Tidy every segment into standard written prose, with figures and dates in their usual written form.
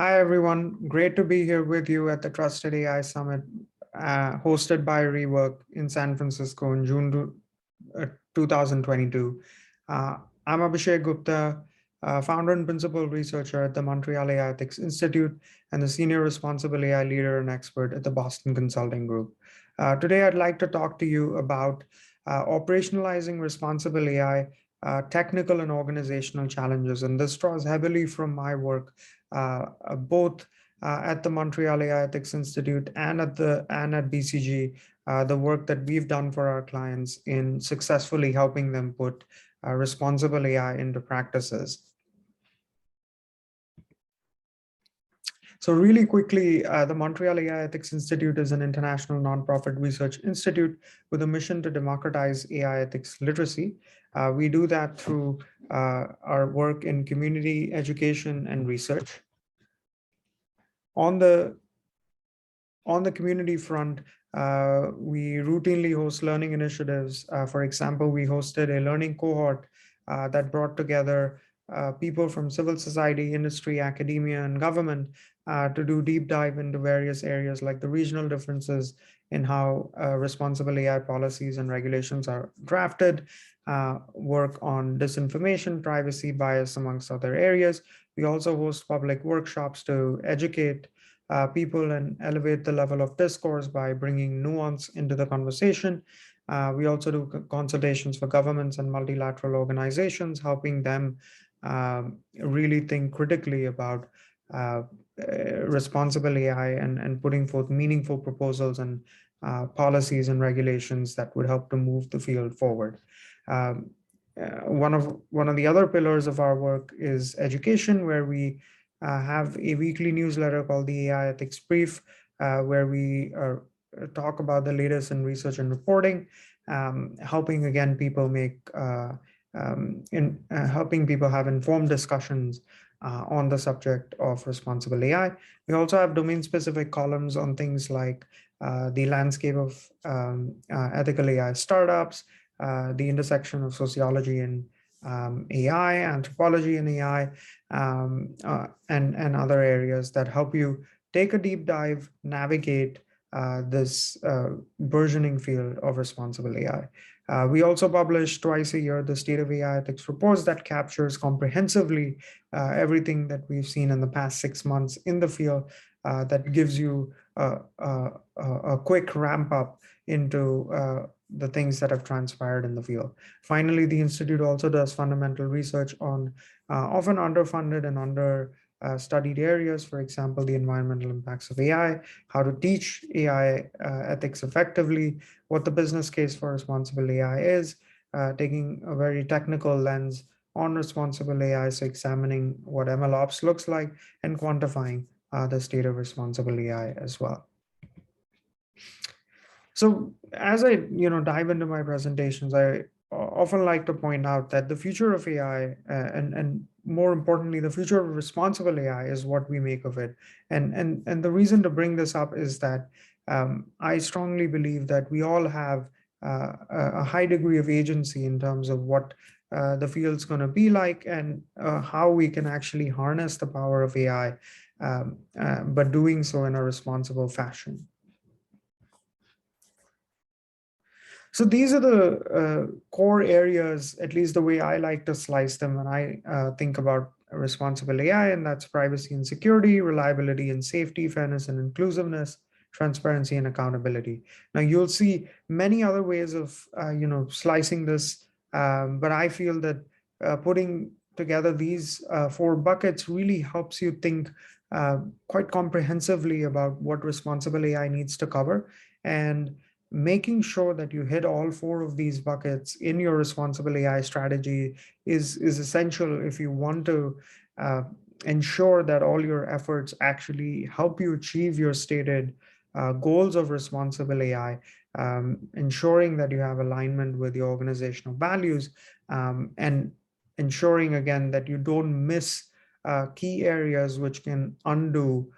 Hi, everyone. Great to be here with you at the Trusted AI Summit, hosted by Rework in San Francisco in June 2022. Uh, I'm Abhishek Gupta, founder and principal researcher at the Montreal AI Ethics Institute and the senior responsible AI leader and expert at the Boston Consulting Group. Today, I'd like to talk to you about operationalizing responsible AI, technical and organizational challenges. And this draws heavily from my work both at the Montreal AI Ethics Institute and at BCG, the work that we've done for our clients in successfully helping them put responsible AI into practices. So really quickly, the Montreal AI Ethics Institute is an international nonprofit research institute with a mission to democratize AI ethics literacy. We do that through our work in community education and research. On the community front, we routinely host learning initiatives. For example, we hosted a learning cohort that brought together people from civil society, industry, academia, and government to do deep dive into various areas like the regional differences in how responsible AI policies and regulations are drafted, work on disinformation, privacy, bias, amongst other areas. We also host public workshops to educate people and elevate the level of discourse by bringing nuance into the conversation. We also do consultations for governments and multilateral organizations, helping them really think critically about responsible AI and putting forth meaningful proposals and policies and regulations that would help to move the field forward. One of the other pillars of our work is education, where we have a weekly newsletter called the AI Ethics Brief, where we talk about the latest in research and reporting, helping again people helping people have informed discussions on the subject of responsible AI. We also have domain-specific columns on things like the landscape of ethical AI startups, the intersection of sociology and AI, anthropology and AI, and other areas that help you take a deep dive, navigate this burgeoning field of responsible AI. We also publish twice a year the State of AI Ethics reports that captures comprehensively everything that we've seen in the past 6 months in the field, that gives you a quick ramp up into the things that have transpired in the field. Finally, the Institute also does fundamental research on often underfunded and studied areas, for example, the environmental impacts of AI, how to teach AI ethics effectively, what the business case for responsible AI is, taking a very technical lens on responsible AI, so examining what MLOps looks like and quantifying the state of responsible AI as well. So as I dive into my presentations, I often like to point out that the future of AI and more importantly, the future of responsible AI is what we make of it. And the reason to bring this up is that I strongly believe that we all have a high degree of agency in terms of what the field's going to be like and how we can actually harness the power of AI, but doing so in a responsible fashion. So these are the core areas, at least the way I like to slice them when I think about responsible AI, and that's privacy and security, reliability and safety, fairness and inclusiveness, transparency and accountability. Now you'll see many other ways of slicing this, but I feel that putting together these 4 buckets really helps you think quite comprehensively about what responsible AI needs to cover, and making sure that you hit all 4 of these buckets in your responsible AI strategy is essential if you want to ensure that all your efforts actually help you achieve your stated goals of responsible AI, ensuring that you have alignment with your organizational values, and ensuring again that you don't miss key areas which can undo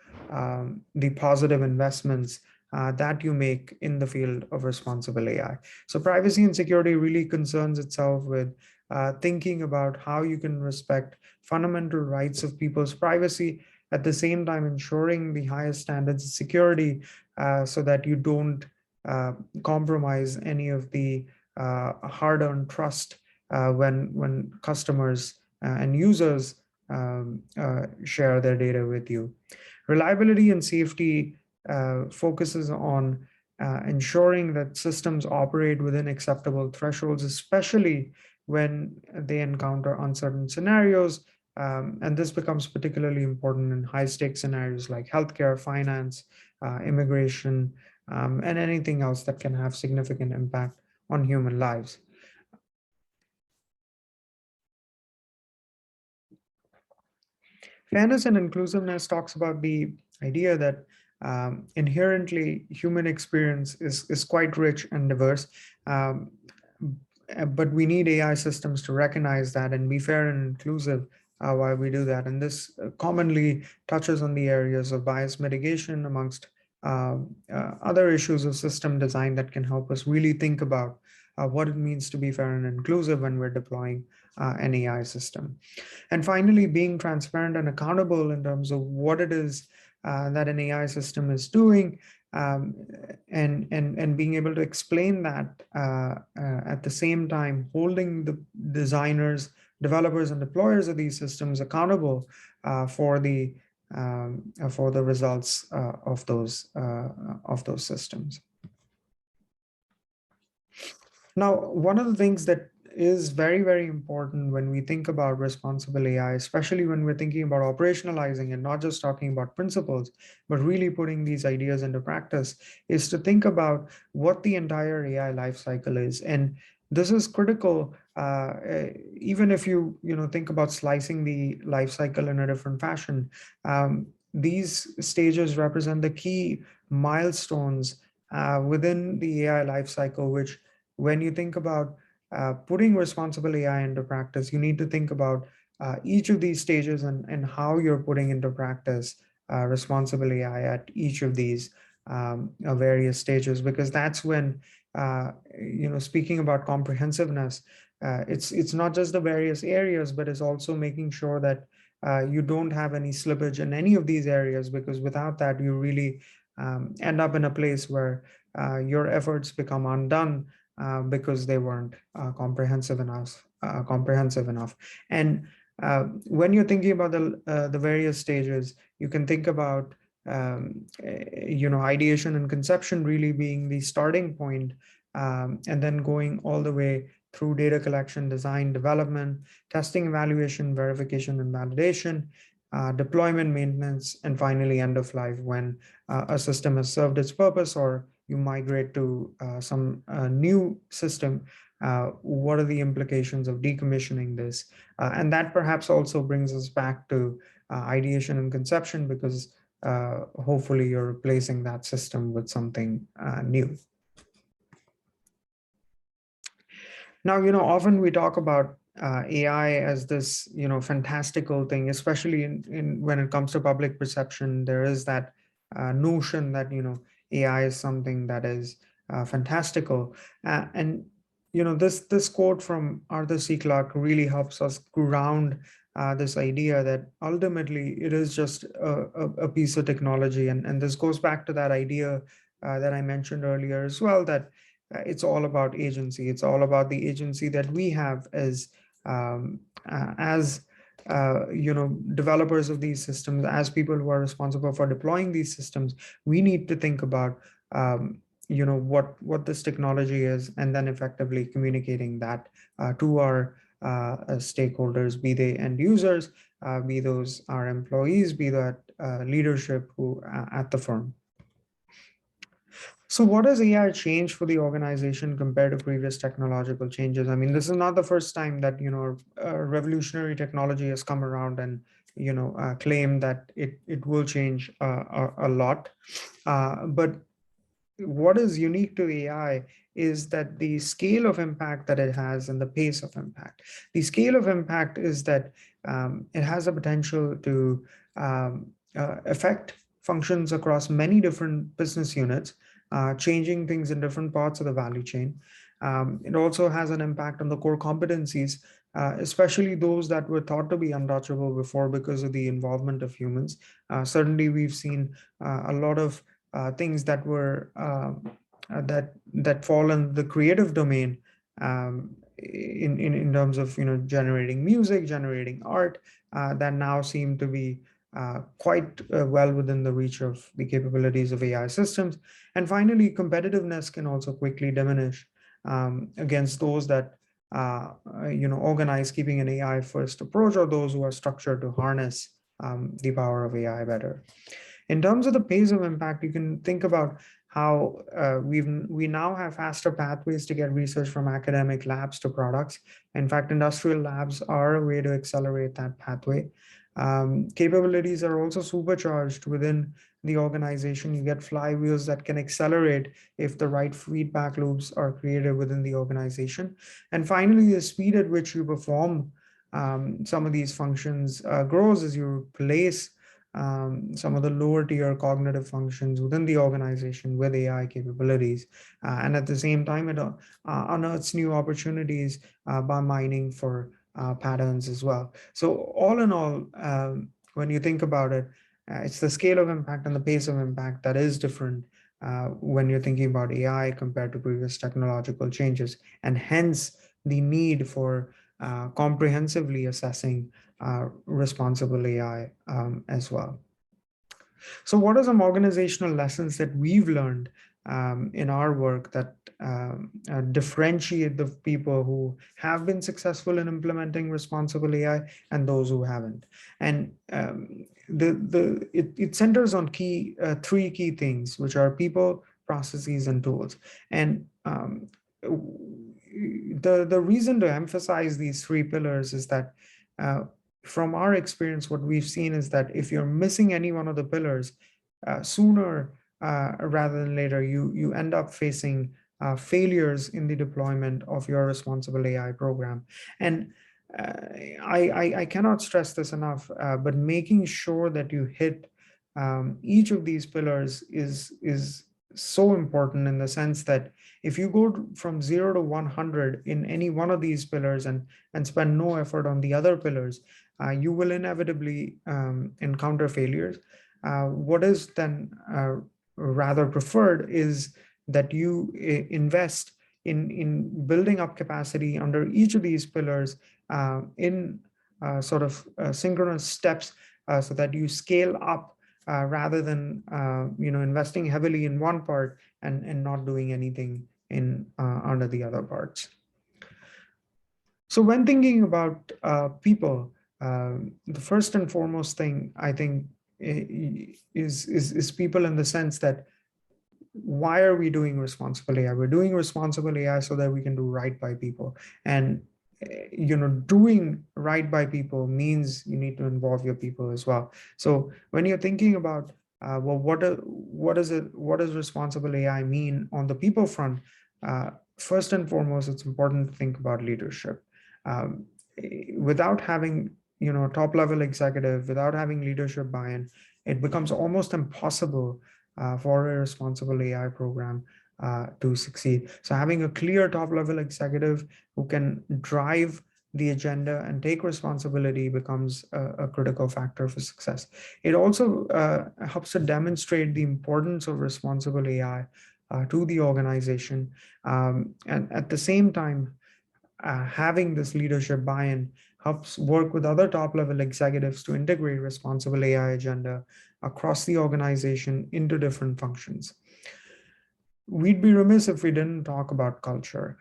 the positive investments that you make in the field of responsible AI. So privacy and security really concerns itself with thinking about how you can respect fundamental rights of people's privacy, at the same time ensuring the highest standards of security so that you don't uh, compromise any of the hard-earned trust when customers and users share their data with you. Reliability and safety focuses on ensuring that systems operate within acceptable thresholds, especially when they encounter uncertain scenarios. And this becomes particularly important in high stakes scenarios like healthcare, finance, immigration, and anything else that can have significant impact on human lives. Fairness and inclusiveness talks about the idea that inherently human experience is quite rich and diverse. Um, but we need AI systems to recognize that and be fair and inclusive while we do that. And this commonly touches on the areas of bias mitigation amongst other issues of system design that can help us really think about what it means to be fair and inclusive when we're deploying an AI system. And finally, being transparent and accountable in terms of what it is that an AI system is doing, um, and being able to explain that at the same time, holding the designers, developers, and deployers of these systems accountable for the results of those systems. Now, one of the things that is very, very important when we think about responsible AI, especially when we're thinking about operationalizing and not just talking about principles, but really putting these ideas into practice, is to think about what the entire AI lifecycle is. And this is critical, even if you think about slicing the lifecycle in a different fashion. These stages represent the key milestones within the AI lifecycle, which when you think about putting responsible AI into practice, you need to think about each of these stages and how you're putting into practice responsible AI at each of these various stages, because that's when, speaking about comprehensiveness, it's not just the various areas, but it's also making sure that you don't have any slippage in any of these areas, because without that, you really end up in a place where your efforts become undone because they weren't comprehensive enough. And when you're thinking about the various stages, you can think about ideation and conception really being the starting point, and then going all the way through data collection, design, development, testing, evaluation, verification, and validation, deployment, maintenance, and finally end of life when a system has served its purpose or you migrate to some new system. What are the implications of decommissioning this? And that perhaps also brings us back to ideation and conception, because hopefully you're replacing that system with something new. Now, often we talk about AI as this, fantastical thing, especially in when it comes to public perception. There is that notion that, AI is something that is fantastical. And, this quote from Arthur C. Clarke really helps us ground this idea that ultimately it is just a piece of technology. And this goes back to that idea that I mentioned earlier as well, that it's all about agency. It's all about the agency that we have as developers of these systems, as people who are responsible for deploying these systems. We need to think about what this technology is, and then effectively communicating that to our stakeholders, be they end users, be those our employees, be that leadership who at the firm. So what has AI changed for the organization compared to previous technological changes? I mean, this is not the first time that, revolutionary technology has come around and, claimed that it will change a lot. But what is unique to AI is that the scale of impact that it has and the pace of impact. The scale of impact is that it has a potential to affect functions across many different business units, changing things in different parts of the value chain. It also has an impact on the core competencies especially those that were thought to be untouchable before because of the involvement of humans. Certainly, we've seen a lot of things that were that fall in the creative domain, in terms of generating music, generating art, that now seem to be quite well within the reach of the capabilities of AI systems. And finally, competitiveness can also quickly diminish against those that organize keeping an AI first approach, or those who are structured to harness the power of AI better. In terms of the pace of impact, you can think about how we now have faster pathways to get research from academic labs to products. In fact, industrial labs are a way to accelerate that pathway. Capabilities are also supercharged within the organization. You get flywheels that can accelerate if the right feedback loops are created within the organization. And finally, the speed at which you perform some of these functions grows as you replace some of the lower tier cognitive functions within the organization with AI capabilities. And at the same time, it unearths new opportunities by mining for patterns as well. So all in all, when you think about it, it's the scale of impact and the pace of impact that is different when you're thinking about AI compared to previous technological changes, and hence the need for comprehensively assessing responsible AI as well. So, what are some organizational lessons that we've learned in our work that differentiate the people who have been successful in implementing responsible AI and those who haven't? And it centers on three key things, which are people, processes, and tools. And the reason to emphasize these three pillars is that from our experience, what we've seen is that if you're missing any one of the pillars, sooner rather than later, you end up facing failures in the deployment of your responsible AI program. And I cannot stress this enough, but making sure that you hit each of these pillars is so important, in the sense that if you go from 0 to 100 in any one of these pillars and spend no effort on the other pillars, you will inevitably encounter failures. What is then rather preferred is that you invest in building up capacity under each of these pillars in sort of synchronous steps, so that you scale up rather than investing heavily in one part and not doing anything in under the other parts. So when thinking about people, the first and foremost thing I think is people, in the sense that why are we doing responsible AI? We're doing responsible AI so that we can do right by people. And doing right by people means you need to involve your people as well. So when you're thinking about well, what does responsible AI mean on the people front? First and foremost, it's important to think about leadership. Um, Without having top level executive, without having leadership buy-in, it becomes almost impossible for a responsible AI program to succeed. So having a clear top level executive who can drive the agenda and take responsibility becomes a critical factor for success. It also helps to demonstrate the importance of responsible AI to the organization. And at the same time, having this leadership buy-in helps work with other top-level executives to integrate responsible AI agenda across the organization into different functions. We'd be remiss if we didn't talk about culture.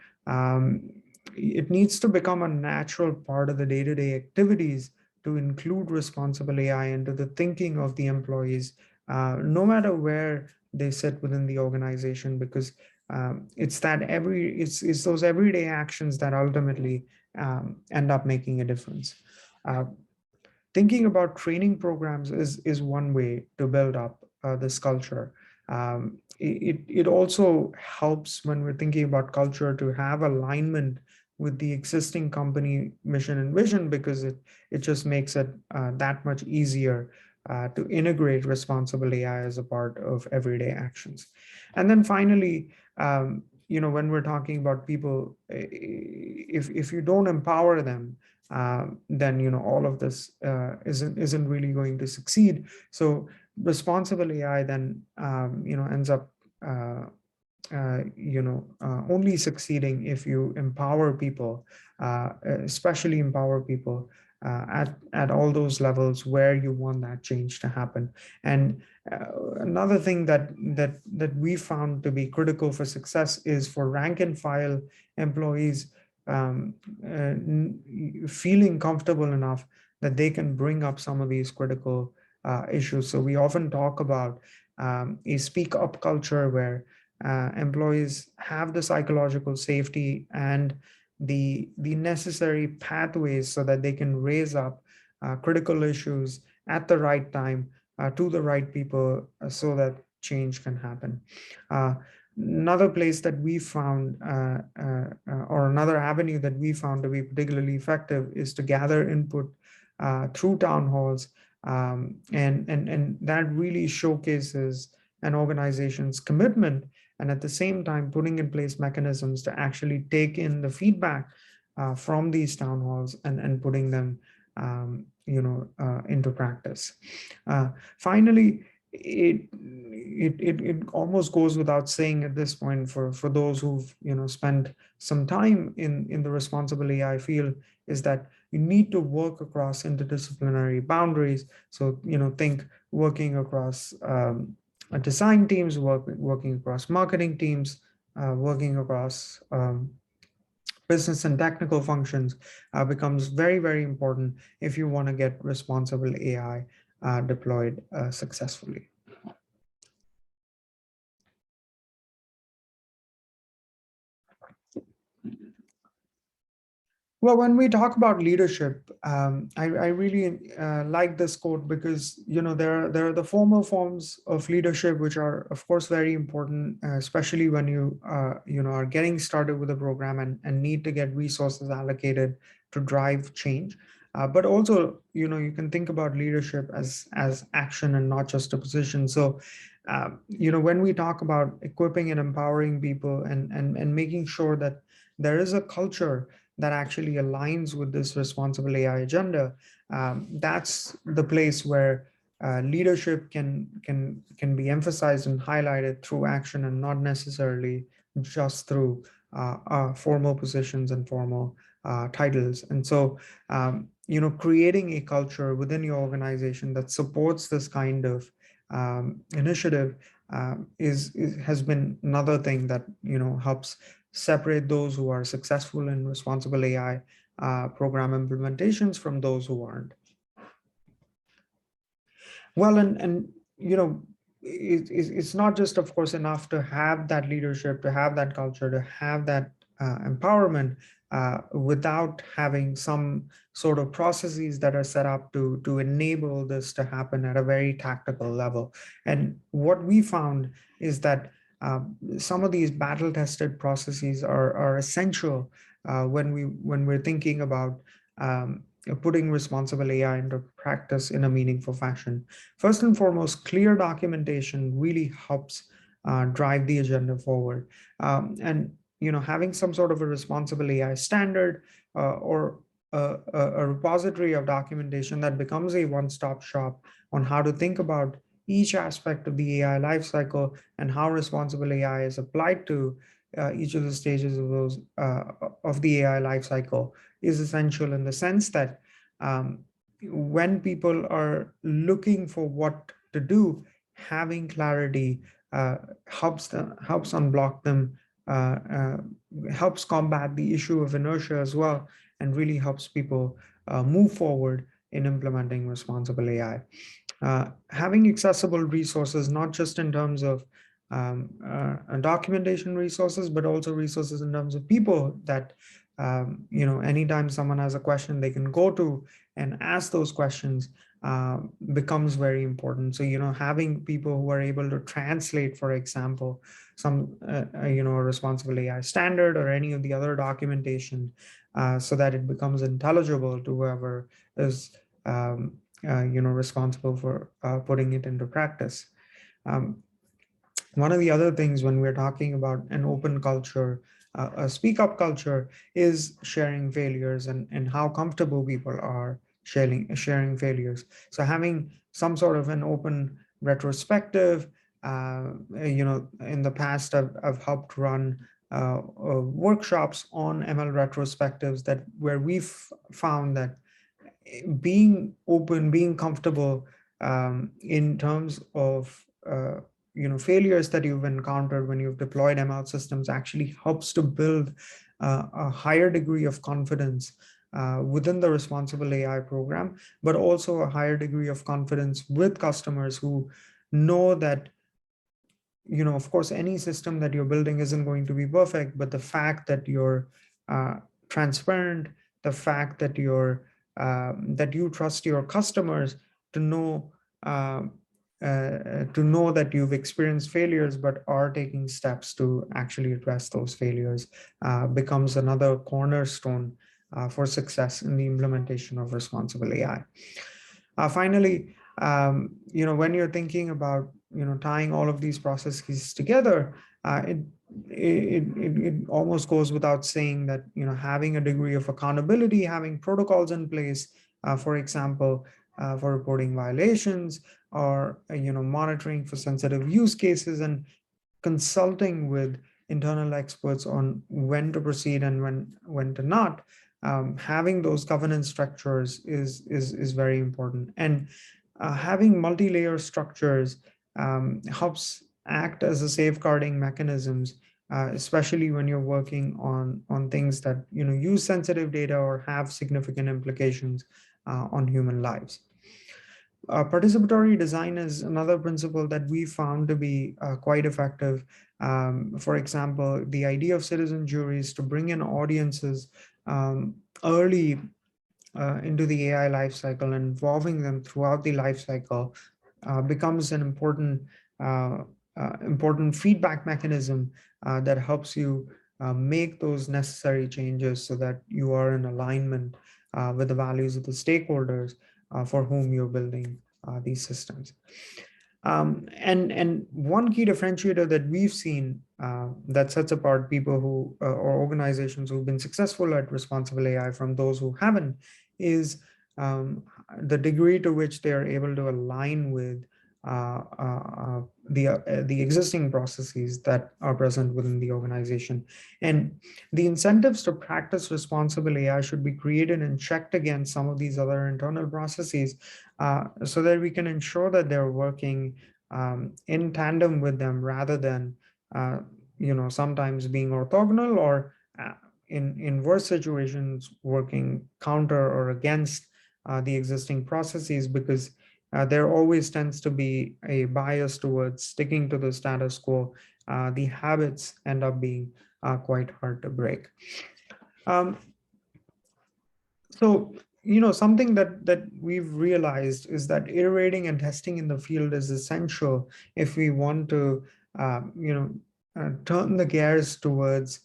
It needs to become a natural part of the day-to-day activities to include responsible AI into the thinking of the employees, no matter where they sit within the organization, because it's those everyday actions that ultimately end up making a difference. Uh, Thinking about training programs is one way to build up this culture. It also helps when we're thinking about culture to have alignment with the existing company mission and vision, because it just makes it that much easier to integrate responsible AI as a part of everyday actions. And then finally, when we're talking about people, if you don't empower them, then all of this isn't really going to succeed. So responsible AI then ends up only succeeding if you empower people, especially empower people at all those levels where you want that change to happen. And another thing that we found to be critical for success is for rank and file employees feeling comfortable enough that they can bring up some of these critical issues. So we often talk about a speak up culture where employees have the psychological safety and the necessary pathways so that they can raise up critical issues at the right time to the right people so that change can happen. Uh, Another place that we found, or another avenue that we found to be particularly effective, is to gather input through town halls, and that really showcases an organization's commitment, and at the same time putting in place mechanisms to actually take in the feedback from these town halls and putting them into practice. Finally, it almost goes without saying at this point, for those who've spent some time in the responsible AI field, is that you need to work across interdisciplinary boundaries. So think working across design teams, working across marketing teams, working across business and technical functions becomes very, very important if you want to get responsible AI deployed successfully. Well, when we talk about leadership, I really like this quote because there are the formal forms of leadership which are of course very important, especially when you are getting started with a program and need to get resources allocated to drive change. But also, you can think about leadership as action and not just a position. So, when we talk about equipping and empowering people and making sure that there is a culture that actually aligns with this responsible AI agenda, that's the place where leadership can be emphasized and highlighted through action and not necessarily just through formal positions and formal titles. And so, creating a culture within your organization that supports this kind of initiative has been another thing that helps separate those who are successful in responsible AI program implementations from those who aren't. Well, and it's not just, of course, enough to have that leadership, to have that culture, to have that empowerment without having some sort of processes that are set up to enable this to happen at a very tactical level. And what we found is that some of these battle-tested processes are essential when we're thinking about putting responsible AI into practice in a meaningful fashion. First and foremost, clear documentation really helps drive the agenda forward. And having some sort of a responsible AI standard or a repository of documentation that becomes a one-stop shop on how to think about each aspect of the AI lifecycle and how responsible AI is applied to each of the stages of those of the AI lifecycle is essential in the sense that when people are looking for what to do, having clarity helps unblock them, uh, uh, helps combat the issue of inertia as well, and really helps people move forward in implementing responsible AI. Having accessible resources, not just in terms of documentation resources, but also resources in terms of people that, anytime someone has a question they can go to and ask those questions becomes very important. So, having people who are able to translate, for example, some, a responsible AI standard or any of the other documentation so that it becomes intelligible to whoever is responsible for putting it into practice. Um, One of the other things when we're talking about an open culture, a speak up culture, is sharing failures and how comfortable people are sharing failures. So having some sort of an open retrospective, in the past, I've helped run workshops on ML retrospectives that where we've found that being open, being comfortable in terms of failures that you've encountered when you've deployed ML systems actually helps to build a higher degree of confidence within the responsible AI program, but also a higher degree of confidence with customers who know that, of course, any system that you're building isn't going to be perfect, but the fact that you're uh, transparent, the fact that that you trust your customers to know uh, that you've experienced failures but are taking steps to actually address those failures becomes another cornerstone for success in the implementation of responsible AI. Finally, when you're thinking about tying all of these processes together, it almost goes without saying that having a degree of accountability, having protocols in place, for example, for reporting violations, or monitoring for sensitive use cases, and consulting with internal experts on when to proceed and when to not. Having those governance structures is very important, and having multi-layer structures helps act as a safeguarding mechanisms, especially when you're working on things that use sensitive data or have significant implications on human lives. Participatory design is another principle that we found to be quite effective. For example, the idea of citizen juries to bring in audiences early into the AI lifecycle and involving them throughout the lifecycle becomes an important feedback mechanism that helps you make those necessary changes so that you are in alignment with the values of the stakeholders for whom you're building these systems. And one key differentiator that we've seen that sets apart people who or organizations who've been successful at responsible AI from those who haven't is the degree to which they are able to align with the existing processes that are present within the organization. And the incentives to practice responsible AI should be created and checked against some of these other internal processes so that we can ensure that they're working in tandem with them rather than sometimes being orthogonal or in worse situations working counter or against the existing processes, because there always tends to be a bias towards sticking to the status quo. The habits end up being quite hard to break. Um, so, something that we've realized is that iterating and testing in the field is essential if we want to, turn the gears towards,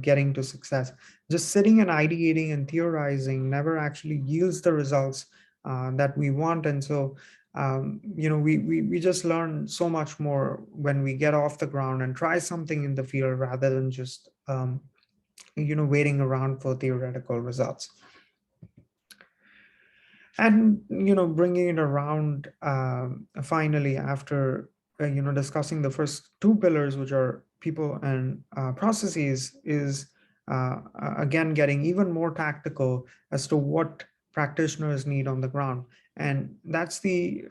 getting to success. Just sitting and ideating and theorizing never actually yields the results that we want. And so, we just learn so much more when we get off the ground and try something in the field rather than just, waiting around for theoretical results. And bringing it around, finally, after discussing the first two pillars, which are people and processes, is again getting even more tactical as to what practitioners need on the ground. And that's the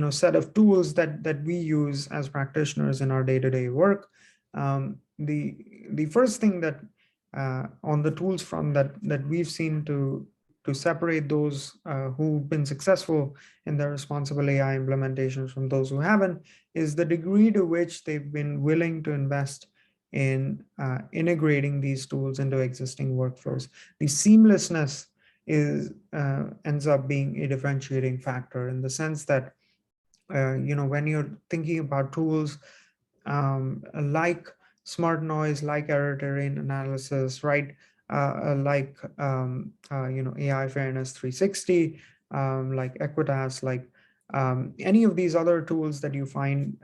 set of tools that we use as practitioners in our day-to-day work. The first thing that on the tools front that we've seen to separate those who've been successful in their responsible AI implementations from those who haven't is the degree to which they've been willing to invest in integrating these tools into existing workflows. The seamlessness ends up being a differentiating factor in the sense that when you're thinking about tools like smart noise, like error terrain analysis, right? Like AI Fairness 360, like Equitas, like any of these other tools that you find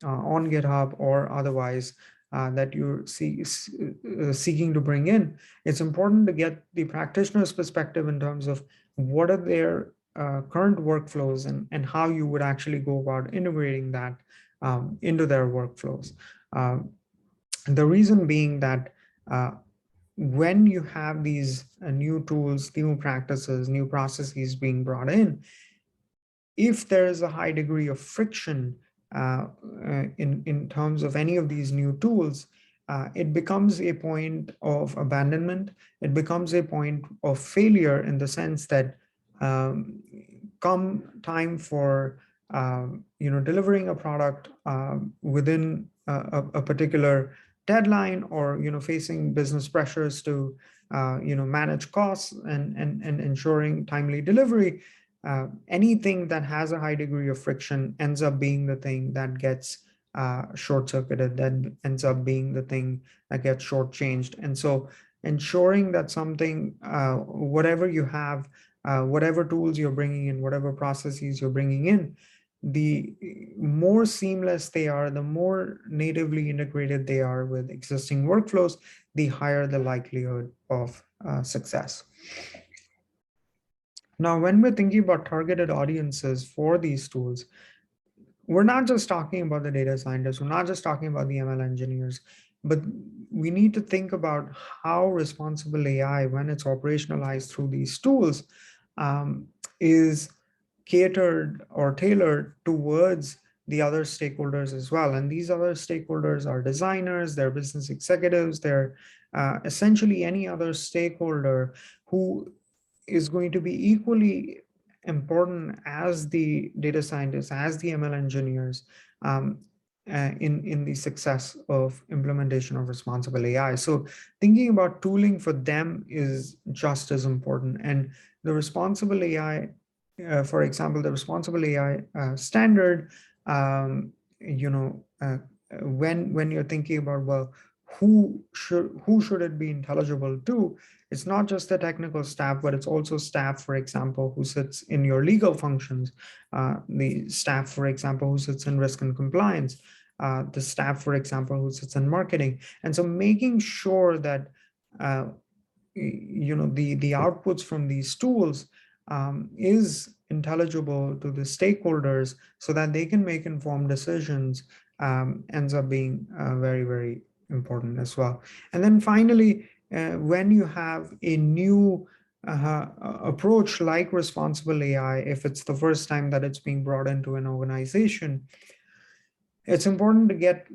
on GitHub or otherwise that you're seeking to bring in, it's important to get the practitioner's perspective in terms of what are their current workflows, and how you would actually go about integrating that into their workflows. Um, the reason being that uh, when you have these new tools, new practices, new processes being brought in, if there is a high degree of friction in terms of any of these new tools, it becomes a point of abandonment. It becomes a point of failure in the sense that um, come time for delivering a product within a particular deadline, or facing business pressures to manage costs and ensuring timely delivery, anything that has a high degree of friction ends up being the thing that gets short circuited, that ends up being the thing that gets shortchanged. And so ensuring that something, whatever you have, whatever tools you're bringing in, whatever processes you're bringing in, the more seamless they are, the more natively integrated they are with existing workflows, the higher the likelihood of success. Now, when we're thinking about targeted audiences for these tools, we're not just talking about the data scientists, we're not just talking about the ML engineers, but we need to think about how responsible AI, when it's operationalized through these tools, is catered or tailored towards the other stakeholders as well. And these other stakeholders are designers, they're business executives, they're essentially any other stakeholder who is going to be equally important as the data scientists, as the ML engineers, um, in the success of implementation of responsible AI. So thinking about tooling for them is just as important. And the responsible AI, for example, the responsible AI standard, um, you know, uh, when you're thinking about, well, who should it be intelligible to, it's not just the technical staff, but it's also staff, for example, who sits in your legal functions, the staff, for example, who sits in risk and compliance, the staff, for example, who sits in marketing. And so making sure that uh, the outputs from these tools is intelligible to the stakeholders so that they can make informed decisions, ends up being very, very important as well. And then finally, when you have a new approach like responsible AI, if it's the first time that it's being brought into an organization, it's important to get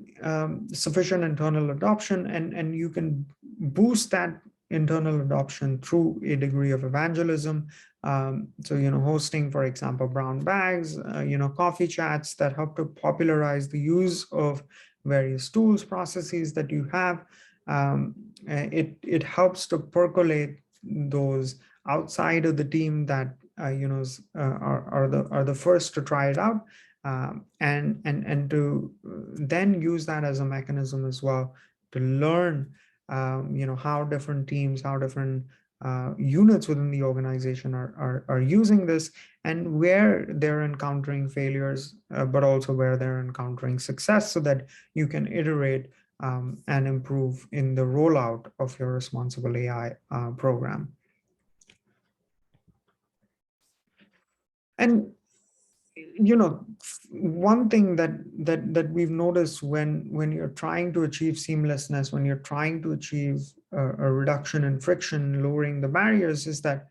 sufficient internal adoption, and you can boost that internal adoption through a degree of evangelism. So, hosting, for example, brown bags, coffee chats that help to popularize the use of various tools, processes that you have. It helps to percolate those outside of the team that are the first to try it out, and to then use that as a mechanism as well to learn how different teams, how different units within the organization are using this, and where they're encountering failures, but also where they're encountering success, so that you can iterate and improve in the rollout of your responsible AI program. And one thing that we've noticed when you're trying to achieve seamlessness, when you're trying to achieve a reduction in friction, lowering the barriers, is that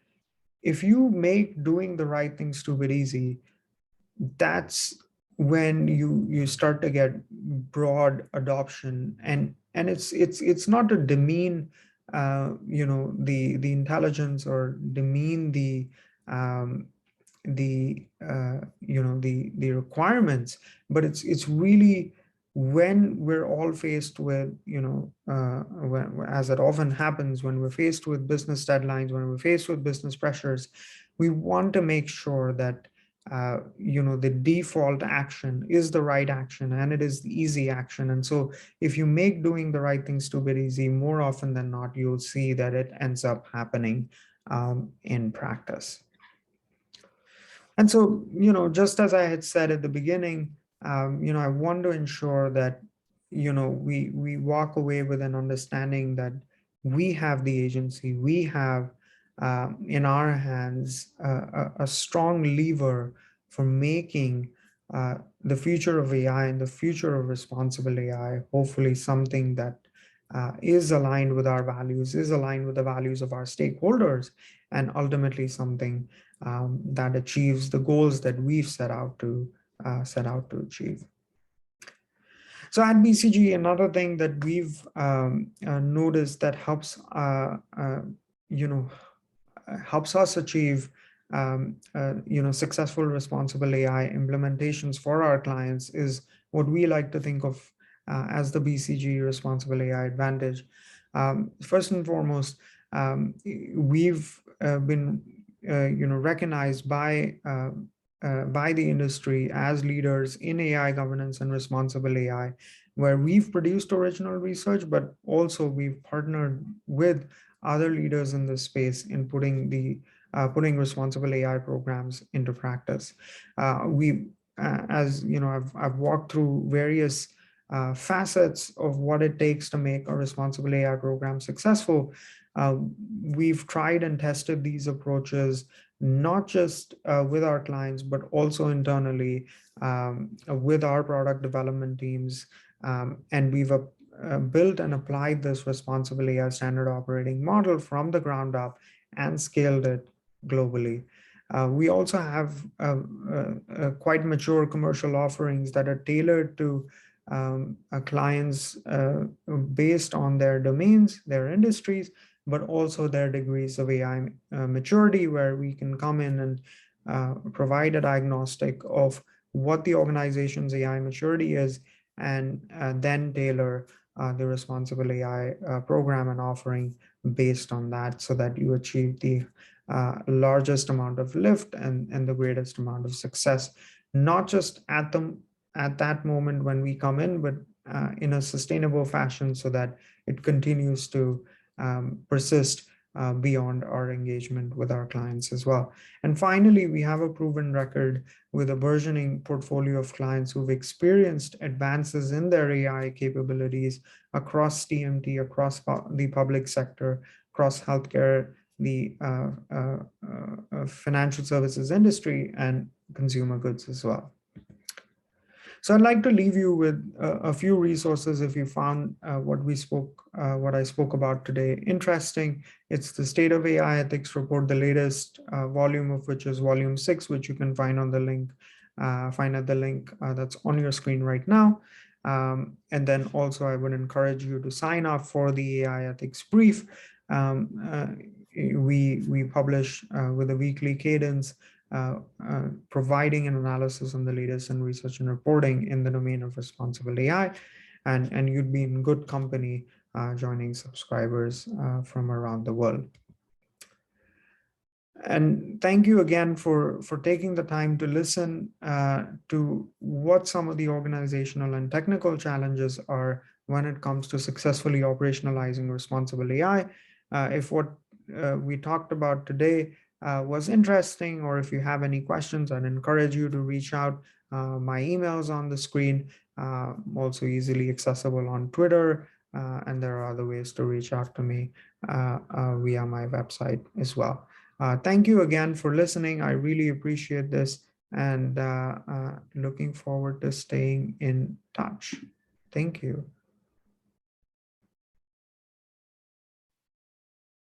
if you make doing the right thing stupid easy, that's when you start to get broad adoption. And it's not to demean the intelligence, or demean um, the requirements, but it's really when we're all faced with, as it often happens, when we're faced with business deadlines, when we're faced with business pressures, we want to make sure that the default action is the right action, and it is the easy action. And so if you make doing the right thing stupid easy, more often than not, you'll see that it ends up happening in practice. And so, just as I had said at the beginning, I want to ensure that, we walk away with an understanding that we have the agency, we have in our hands a strong lever for making the future of AI and the future of responsible AI, hopefully something that is aligned with our values, is aligned with the values of our stakeholders, and ultimately something that achieves the goals that we've set out to achieve. So at BCG, another thing that we've noticed that you know, helps us achieve successful responsible AI implementations for our clients is what we like to think of as the BCG responsible AI advantage. First and foremost, we've been recognized by the industry as leaders in AI governance and responsible AI, where we've produced original research, but also we've partnered with other leaders in this space in putting responsible AI programs into practice. As you know, I've walked through various facets of what it takes to make a responsible AI program successful. Uh, we've tried and tested these approaches not just with our clients, but also internally with our product development teams. And we've built and applied this responsible AI standard operating model from the ground up and scaled it globally. We also have quite mature commercial offerings that are tailored to clients based on their domains, their industries, but also their degrees of AI maturity, where we can come in and provide a diagnostic of what the organization's AI maturity is, and then tailor the responsible AI program and offering based on that, so that you achieve the largest amount of lift and the greatest amount of success, not just at that moment when we come in, but in a sustainable fashion, so that it continues to persist beyond our engagement with our clients as well. And finally, we have a proven record with a burgeoning portfolio of clients who've experienced advances in their AI capabilities across TMT, across the public sector, across healthcare, the financial services industry, and consumer goods as well. So I'd like to leave you with a few resources if you found what I spoke about today interesting. It's the State of AI Ethics Report, the latest volume of which is volume 6, which you can find on the link, find at the link that's on your screen right now. And then also I would encourage you to sign up for the AI Ethics Brief. We publish with a weekly cadence, providing an analysis on the latest in research and reporting in the domain of responsible AI, and you'd be in good company joining subscribers from around the world. And thank you again for taking the time to listen to what some of the organizational and technical challenges are when it comes to successfully operationalizing responsible AI. If what we talked about today was interesting, or if you have any questions, I'd encourage you to reach out. My email is on the screen, also easily accessible on Twitter, and there are other ways to reach out to me via my website as well. Thank you again for listening. I really appreciate this, and looking forward to staying in touch. Thank you.